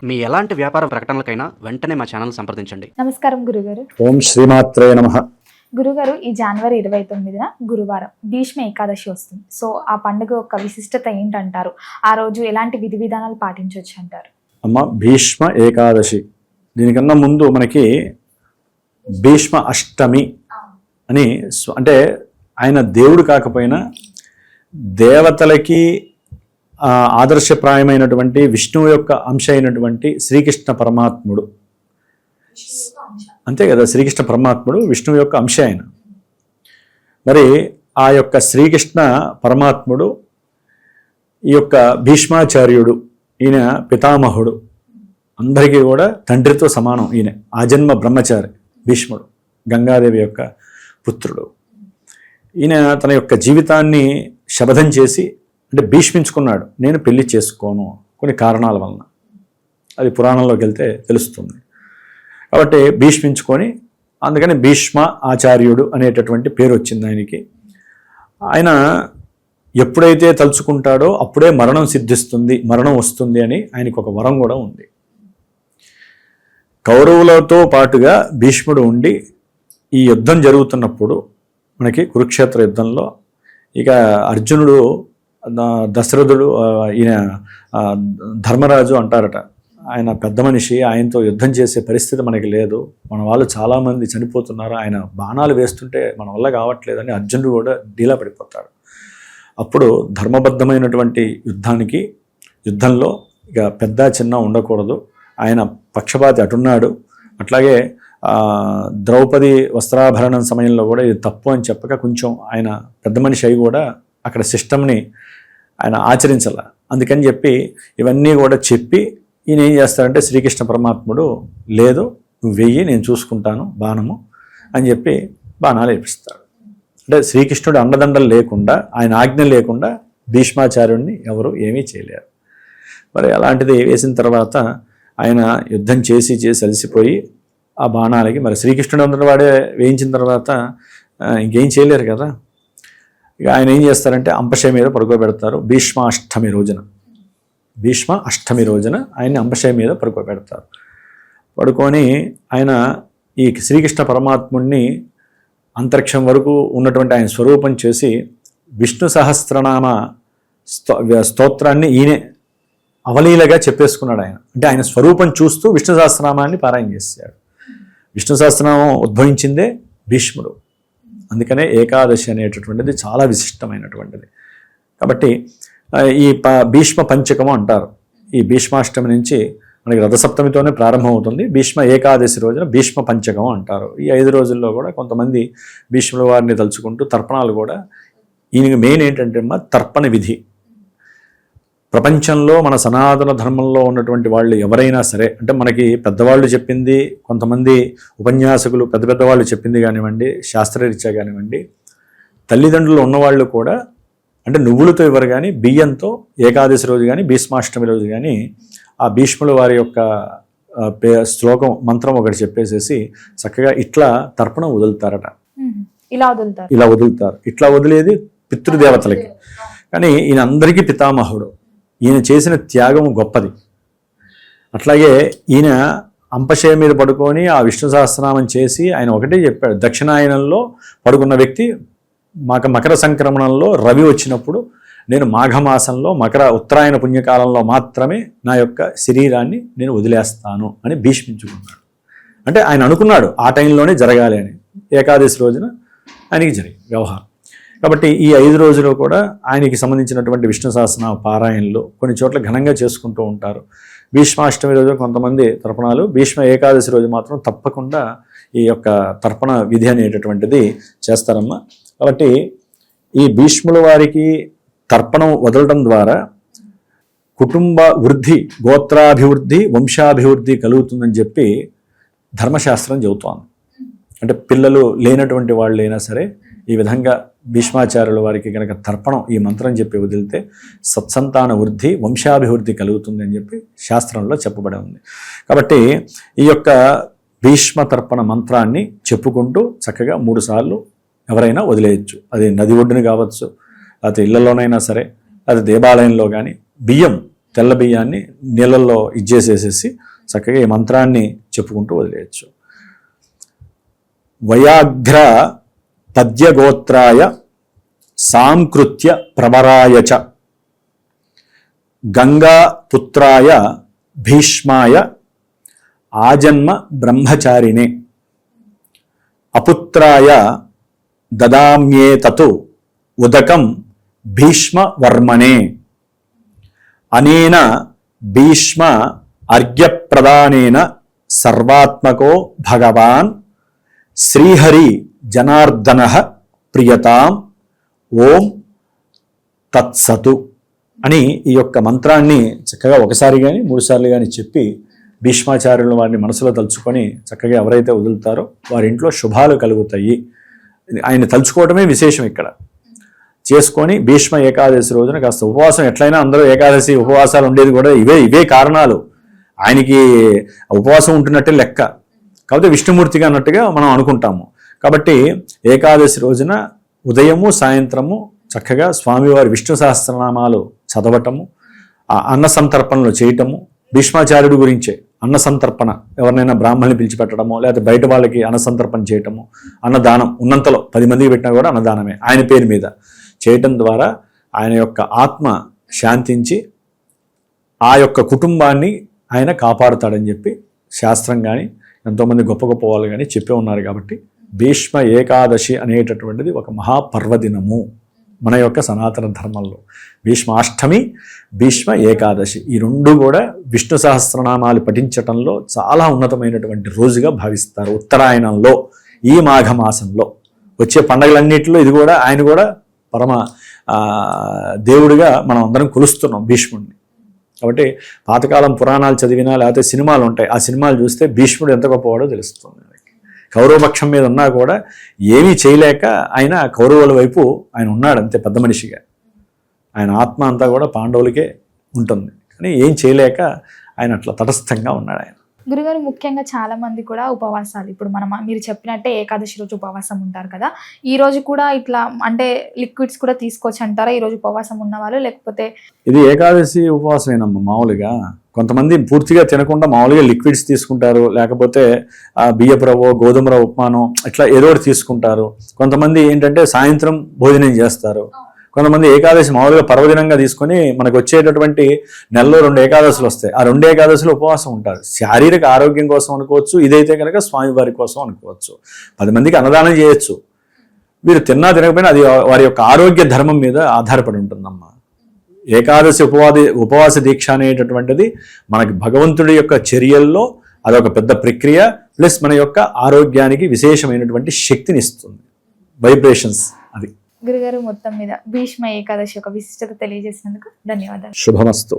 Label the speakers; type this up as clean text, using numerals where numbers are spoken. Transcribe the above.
Speaker 1: మీ ఎలాంటి వ్యాపార ప్రకటనలకైనా వెంటనే మా ఛానల్ సంప్రదించండి.
Speaker 2: నమస్కారం గురుగారు.
Speaker 3: ఓం శ్రీమాత్రే నమః.
Speaker 2: గురుగారు, ఈ జనవరి 29న గురువారం భీష్మ ఏకాదశి వస్తుంది. సో ఆ పండుగ యొక్క విశిష్టత ఏంటంటారు? ఆ రోజు ఎలాంటి విధి విధానాలు పాటించవచ్చు అంటారు?
Speaker 3: అమ్మ, భీష్మ ఏకాదశి, దీనికన్నా ముందు మనకి భీష్మ అష్టమి అని, అంటే ఆయన దేవుడు కాకపోయినా దేవతలకి ఆదర్శప్రాయమైనటువంటి విష్ణువు యొక్క అంశ అయినటువంటి శ్రీకృష్ణ పరమాత్ముడు, అంతే కదా, శ్రీకృష్ణ పరమాత్ముడు విష్ణువు యొక్క అంశ ఆయన. మరి ఆ యొక్క శ్రీకృష్ణ పరమాత్ముడు ఈ యొక్క భీష్మాచార్యుడు, ఈయన పితామహుడు, అందరికీ కూడా తండ్రితో సమానం. ఈయన ఆజన్మ బ్రహ్మచారి భీష్ముడు, గంగాదేవి యొక్క పుత్రుడు. ఈయన తన యొక్క జీవితాన్ని శపథం చేసి, అంటే భీష్మించుకున్నాడు, నేను పెళ్లి చేసుకోను కొన్ని కారణాల వలన. అది పురాణంలోకి వెళ్తే తెలుస్తుంది. కాబట్టి భీష్మించుకొని, అందుకని భీష్మ ఆచార్యుడు అనేటటువంటి పేరు వచ్చింది ఆయనకి. ఆయన ఎప్పుడైతే తలుచుకుంటాడో అప్పుడే మరణం సిద్ధిస్తుంది, మరణం వస్తుంది అని ఆయనకు ఒక వరం కూడా ఉంది. కౌరవులతో పాటుగా భీష్ముడు ఉండి ఈ యుద్ధం జరుగుతున్నప్పుడు, మనకి కురుక్షేత్ర యుద్ధంలో ఇక అర్జునుడు, దశరథుడు, ఈయన ధర్మరాజు అంటారట, ఆయన పెద్ద మనిషి, ఆయనతో యుద్ధం చేసే పరిస్థితి మనకి లేదు, మన వాళ్ళు చాలామంది చనిపోతున్నారు, ఆయన బాణాలు వేస్తుంటే మన వల్ల కావట్లేదని అర్జునుడు కూడా డీలా పడిపోతాడు. అప్పుడు ధర్మబద్ధమైనటువంటి యుద్ధంలో ఇక పెద్ద చిన్న ఉండకూడదు, ఆయన పక్షపాతి అటున్నాడు. అట్లాగే ద్రౌపది వస్త్రాభరణం సమయంలో కూడా ఇది తప్పు అని చెప్పక, కొంచెం ఆయన పెద్ద మనిషి అయి కూడా అక్కడ సిస్టమ్ని ఆయన ఆచరించాల. అందుకని చెప్పి ఇవన్నీ కూడా చెప్పి ఈయన ఏం చేస్తారంటే, శ్రీకృష్ణ పరమాత్ముడు లేదు, నువ్వు వెయ్యి, నేను చూసుకుంటాను బాణము అని చెప్పి బాణాలు వేపిస్తాడు. అంటే శ్రీకృష్ణుడు అండదండలు లేకుండా, ఆయన ఆజ్ఞ లేకుండా భీష్మాచార్యుడిని ఎవరు ఏమీ చేయలేరు. మరి అలాంటిది వేసిన తర్వాత ఆయన యుద్ధం చేసి అలసిపోయి ఆ బాణాలకి, మరి శ్రీకృష్ణుడు అందరి వాడే వేయించిన తర్వాత ఇంకేం చేయలేరు కదా. ఇక ఆయన ఏం చేస్తారంటే అంపశయ మీద పడుకోబెడతారు. భీష్మ అష్టమి రోజున ఆయన్ని అంపశయ మీద పడుకోబెడతారు. పడుకొని ఆయన ఈ శ్రీకృష్ణ పరమాత్ముడిని అంతరిక్షం వరకు ఉన్నటువంటి ఆయన స్వరూపం చేసి విష్ణు సహస్రనామ స్తోత్రాన్ని ఈయనే అవలీలగా చెప్పేసుకున్నాడు ఆయన. అంటే ఆయన స్వరూపం చూస్తూ విష్ణు సహస్రనామాన్ని పారాయణ చేశాడు. విష్ణు సహస్రనామం ఉద్భవించిందే భీష్ముడు. అందుకనే ఏకాదశి అనేటటువంటిది చాలా విశిష్టమైనటువంటిది. కాబట్టి ఈ భీష్మ పంచకము అంటారు. ఈ భీష్మాష్టమి నుంచి మనకి రథసప్తమితోనే ప్రారంభమవుతుంది. భీష్మ ఏకాదశి రోజున భీష్మ పంచకం అంటారు. ఈ 5 రోజుల్లో కూడా కొంతమంది భీష్ముల వారిని తలుచుకుంటూ తర్పణాలు కూడా, ఈయనకి మెయిన్ ఏంటంటే తర్పణ విధి. ప్రపంచంలో మన సనాతన ధర్మంలో ఉన్నటువంటి వాళ్ళు ఎవరైనా సరే, అంటే మనకి పెద్దవాళ్ళు చెప్పింది, కొంతమంది ఉపన్యాసకులు పెద్దవాళ్ళు చెప్పింది కానివ్వండి, శాస్త్రరీత్యా కానివ్వండి, తల్లిదండ్రులు ఉన్నవాళ్ళు కూడా, అంటే నువ్వులతో ఇవ్వరు కానీ బియ్యంతో ఏకాదశి రోజు కానీ భీష్మాష్టమి రోజు కానీ ఆ భీష్ముల వారి యొక్క శ్లోకం మంత్రం ఒకటి చెప్పేసేసి చక్కగా ఇట్లా తర్పణం వదులుతారట. ఇలా వదులుతారు. ఇట్లా వదిలేది పితృదేవతలకి. కానీ ఈయన అందరికీ పితామహుడు. ఈయన చేసిన త్యాగం గొప్పది. అట్లాగే ఈయన అంపశయ మీద పడుకొని ఆ విష్ణు సహస్రనామం చేసి ఆయన ఒకటే చెప్పాడు, దక్షిణాయనంలో పడుకున్న వ్యక్తి మకర సంక్రమణంలో రవి వచ్చినప్పుడు నేను మాఘమాసంలో ఉత్తరాయణ పుణ్యకాలంలో మాత్రమే నా యొక్క శరీరాన్ని నేను వదిలేస్తాను అని భీష్మించుకున్నాడు. అంటే ఆయన అనుకున్నాడు ఆ టైంలోనే జరగాలి అని. ఏకాదశి రోజున ఆయనకి జరిగింది వ్యవహారం. కాబట్టి ఈ 5 రోజులు కూడా ఆయనకి సంబంధించినటువంటి విష్ణు సహస్రనామ పారాయణలు కొన్ని చోట్ల ఘనంగా చేసుకుంటూ ఉంటారు. భీష్మాష్టమి రోజు కొంతమంది తర్పణాలు, భీష్మ ఏకాదశి రోజు మాత్రం తప్పకుండా ఈ యొక్క తర్పణ విధి అనేటటువంటిది చేస్తారమ్మా. కాబట్టి ఈ భీష్ముల వారికి తర్పణం వదలడం ద్వారా కుటుంబ వృద్ధి, గోత్రాభివృద్ధి, వంశాభివృద్ధి కలుగుతుందని చెప్పి ధర్మశాస్త్రం చెబుతోంది. అంటే పిల్లలు లేనటువంటి వాళ్ళు అయినా సరే ఈ విధంగా భీష్మాచార్యుల వారికి కనుక తర్పణం ఈ మంత్రం చెప్పి వదిలితే సత్సంతాన వృద్ధి, వంశాభివృద్ధి కలుగుతుంది అని చెప్పి శాస్త్రంలో చెప్పబడి ఉంది. కాబట్టి ఈ యొక్క భీష్మ తర్పణ మంత్రాన్ని చెప్పుకుంటూ చక్కగా 3 సార్లు ఎవరైనా వదిలేయచ్చు. అది నది ఒడ్డున కావచ్చు, లేకపోతే ఇళ్లలోనైనా సరే, అది దేవాలయంలో కానీ బియ్యం తెల్ల బియ్యాన్ని నీళ్ళల్లో ఇచ్చేసేసేసి చక్కగా ఈ మంత్రాన్ని చెప్పుకుంటూ వదిలేయచ్చు. వయాఘ్ర పద్యగోత్రాయ సాంకృత్య ప్రవరాయ చ గంగాపుత్రాయ భీష్మాయ ఆజన్మ బ్రహ్మచారిణే అపుత్రాయ దదామ్యేతతు ఉదకం భీష్మవర్మణే అనేన భీష్మ అర్ఘ్యప్రదానేన సర్వాత్మకో భగవాన్ శ్రీహరి జనార్దనః ప్రియతాం ఓం తత్సతు అని ఈ యొక్క మంత్రాన్ని చక్కగా ఒకసారి కానీ 3 సార్లు కానీ చెప్పి భీష్మాచార్యులు వారిని మనసులో తలుచుకొని చక్కగా ఎవరైతే వదులుతారో వారి ఇంట్లో శుభాలు కలుగుతాయి. ఆయన తలుచుకోవడమే విశేషం ఇక్కడ. చేసుకొని భీష్మ ఏకాదశి రోజున కాస్త ఉపవాసం, ఎట్లయినా అందరూ ఏకాదశి ఉపవాసాలు ఉండేది కూడా ఇవే కారణాలు. ఆయనకి ఉపవాసం ఉంటున్నట్టే లెక్క, కాకపోతే విష్ణుమూర్తిగా అన్నట్టుగా మనం అనుకుంటాము. కాబట్టి ఏకాదశి రోజున ఉదయము సాయంత్రము చక్కగా స్వామివారి విష్ణు సహస్రనామాలు చదవటము, ఆ అన్న సంతర్పణలు చేయటము, భీష్మాచార్యుడి గురించే అన్న సంతర్పణ, ఎవరినైనా బ్రాహ్మణుని పిలిచిపెట్టడము, లేకపోతే బయట వాళ్ళకి అన్న సంతర్పణ చేయటము, అన్నదానం ఉన్నంతలో 10 మందికి పెట్టినా కూడా అన్నదానమే ఆయన పేరు మీద చేయటం ద్వారా ఆయన యొక్క ఆత్మ శాంతించి ఆ యొక్క కుటుంబాన్ని ఆయన కాపాడుతాడని చెప్పి శాస్త్రం కానీ ఎంతోమంది గొప్ప గొప్ప వాళ్ళు కానీ చెప్పే ఉన్నారు. కాబట్టి భీష్మ ఏకాదశి అనేటటువంటిది ఒక మహాపర్వదినము మన యొక్క సనాతన ధర్మంలో. భీష్మాష్టమి, భీష్మ ఏకాదశి ఈ 2 కూడా విష్ణు సహస్రనామాలు పఠించటంలో చాలా ఉన్నతమైనటువంటి రోజుగా భావిస్తారు. ఉత్తరాయణంలో ఈ మాఘమాసంలో వచ్చే పండగలన్నింటిలో ఇది కూడా ఆయన కూడా పరమ దేవుడిగా మనం అందరం కొలుస్తున్నాం భీష్ముడిని. కాబట్టి పాతకాలం పురాణాలు చదివినా లేకపోతే సినిమాలు ఉంటాయి, ఆ సినిమాలు చూస్తే భీష్ముడు ఎంత గొప్పవాడో తెలుస్తుంది. కౌరవపక్షం మీద ఉన్నా కూడా ఏమీ చేయలేక ఆయన కౌరవుల వైపు ఆయన ఉన్నాడు అంతే, పెద్ద మనిషిగా. ఆయన ఆత్మ అంతా కూడా పాండవులకే ఉంటుంది, కానీ ఏం చేయలేక ఆయన అట్లా తటస్థంగా ఉన్నాడు ఆయన.
Speaker 2: గురుగారు, ముఖ్యంగా చాలా మంది కూడా ఉపవాసాలు, ఇప్పుడు మీరు చెప్పినట్టే ఏకాదశి రోజు ఉపవాసం ఉంటారు కదా, ఈ రోజు కూడా ఇట్లా అంటే లిక్విడ్స్ కూడా తీసుకోవచ్చు అంటారా ఈ రోజు ఉపవాసం ఉన్న వాళ్ళు? లేకపోతే
Speaker 3: ఇది ఏకాదశి ఉపవాసమేనమ్మా. మామూలుగా కొంతమంది పూర్తిగా తినకుండా మామూలుగా లిక్విడ్స్ తీసుకుంటారు, లేకపోతే బియ్యపు రవ్వ, గోధుమ రవ్వ ఉప్మానం ఇట్లా ఏదో ఒకటి తీసుకుంటారు. కొంతమంది ఏంటంటే సాయంత్రం భోజనం చేస్తారు. కొంతమంది ఏకాదశి మామూలుగా పర్వదినంగా తీసుకొని మనకు వచ్చేటటువంటి నెలలో 2 ఏకాదశులు వస్తాయి, ఆ 2 ఏకాదశులు ఉపవాసం ఉంటారు. శారీరక ఆరోగ్యం కోసం అనుకోవచ్చు, ఇదైతే కనుక స్వామివారి కోసం అనుకోవచ్చు. 10 మందికి అన్నదానం చేయొచ్చు. వీరు తిన్నా తినకపోయినా అది వారి యొక్క ఆరోగ్య ధర్మం మీద ఆధారపడి ఉంటుందమ్మా. ఏకాదశి ఉపవాస దీక్ష అనేటటువంటిది మనకి భగవంతుడి యొక్క చర్యల్లో అదొక పెద్ద ప్రక్రియ, ప్లస్ మన యొక్క ఆరోగ్యానికి విశేషమైనటువంటి శక్తిని ఇస్తుంది, వైబ్రేషన్స్. అది
Speaker 2: గురుగారు, మొత్తం మీద భీష్మ ఏకాదశి యొక్క విశిష్టత తెలియజేసినందుకు ధన్యవాదాలు.
Speaker 3: శుభమస్తు.